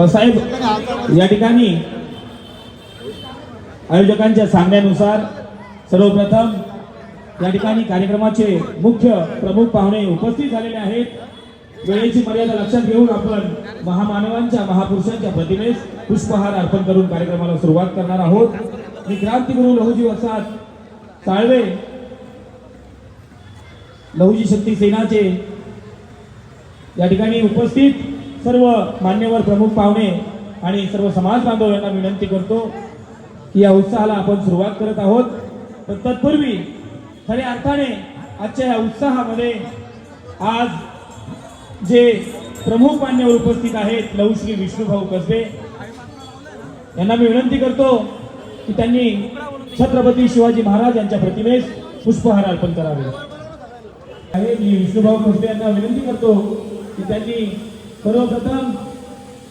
साहेब, या ठिकाणी आयोजकांच्या सांगण्यानुसार सर्वप्रथम या ठिकाणी कार्यक्रमाचे मुख्य प्रमुख पाहुणे उपस्थित झालेले आहेत. वेळेची मर्यादा लक्षात घेऊन आपण महामानवांच्या महापुरुषांच्या प्रतिमेस पुष्पहार अर्पण करून कार्यक्रमाला सुरुवात करणार आहोत. मी क्रांतिगुरु लहुजी वसाहत साळवे लहुजी शक्ती सेनाचे या ठिकाणी उपस्थित सर्व मान्यवर प्रमुख पाहुणे आणि सर्व समाज बांधव यांना विनंती करतो की या उत्साहाला आपण सुरुवात करत आहोत. पण तत्पूर्वी खऱ्या अर्थाने आजच्या या उत्साहामध्ये आज जे प्रमुख मान्यवर उपस्थित आहेत लहुश्री विष्णुभाऊ कसबे यांना मी विनंती करतो की त्यांनी छत्रपती शिवाजी महाराज यांच्या प्रतिमेस पुष्पहार अर्पण करावे. मी विष्णुभाऊ कसबे यांना विनंती करतो की त्यांनी सर्वप्रथम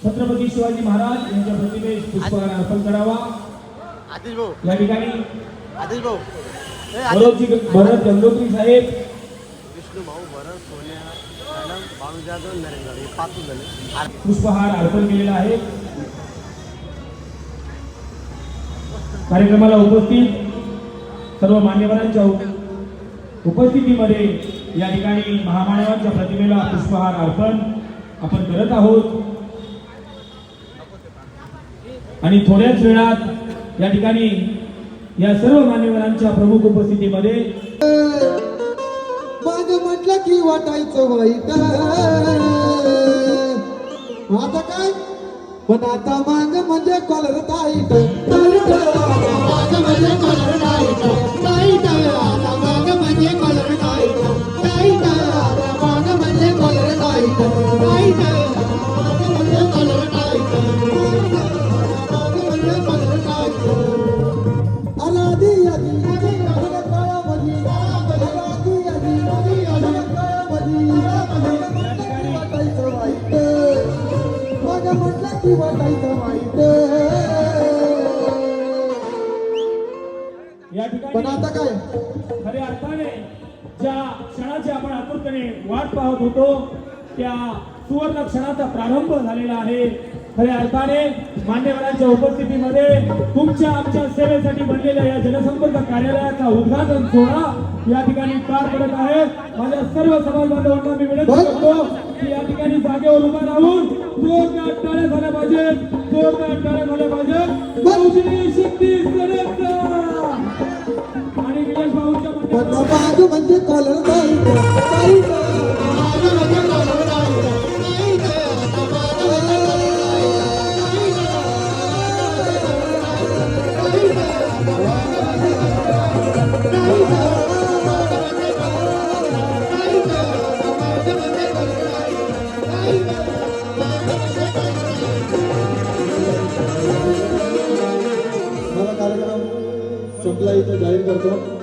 छत्रपती शिवाजी महाराज यांच्या प्रतिमेस पुष्पहार अर्पण करावा. या ठिकाणी भरत गंगोत्री साहेब, पुष्पहार अर्पण केलेला आहे. कार्यक्रमाला उपस्थित सर्व मान्यवरांच्या उपस्थितीमध्ये या ठिकाणी महामानवांच्या प्रतिमेला पुष्पहार अर्पण आपण करत आहोत. आणि थोड्याच वेळात या ठिकाणी या सर्व मान्यवरांच्या प्रमुख उपस्थितीमध्ये माग म्हटलं की वाटायचं वाईट, आता काय पण आता माग म्हणजे कॉलर टाईट, माग म्हणजे कॉलर टाईट, टाईट आता माग म्हणजे कॉलर टाईट, टाईट आता माग म्हणजे कॉलर टाईट, टाईट माग म्हणजे कॉलर टाईट, माग म्हणजे कॉलर टाईट. आलादी आदी आला काळामध्ये, आलादी आदी आला काळामध्ये, वाटायचं वाईट, माग म्हटलं की वाटायचं वाईट. या ठिकाणी पण आता काय खऱ्या अर्थाने ज्या क्षणाची आपण आतुरतेने वाट पाहत होतो त्या सुवर्ण क्षणाचा प्रारंभ झालेला आहे. खऱ्या अर्थाने मान्यवरांच्या उपस्थितीमध्ये तुमच्या आमच्या सेवेसाठी बनलेल्या या जनसंपर्क कार्यालयाचा उद्घाटन सोहळा या ठिकाणी पार पडत आहे. माझ्या सर्व समाज बांधवांना मी विनंती करतो की या ठिकाणी जागेवर उभा राहून जोरदार टाळ्या झाल्या पाहिजेत, जोरदार टाळ्या झाल्या पाहिजेत. लहुजी शक्ती सेनेचा आणि निलेश भाऊंच्या माग म्हणजे कॉलर टाईट, टाईट माग म्हणजे कॉलर टाईट, टाईट आता माग म्हणजे कार्यक्रम संपला इथं जाहीर करतो.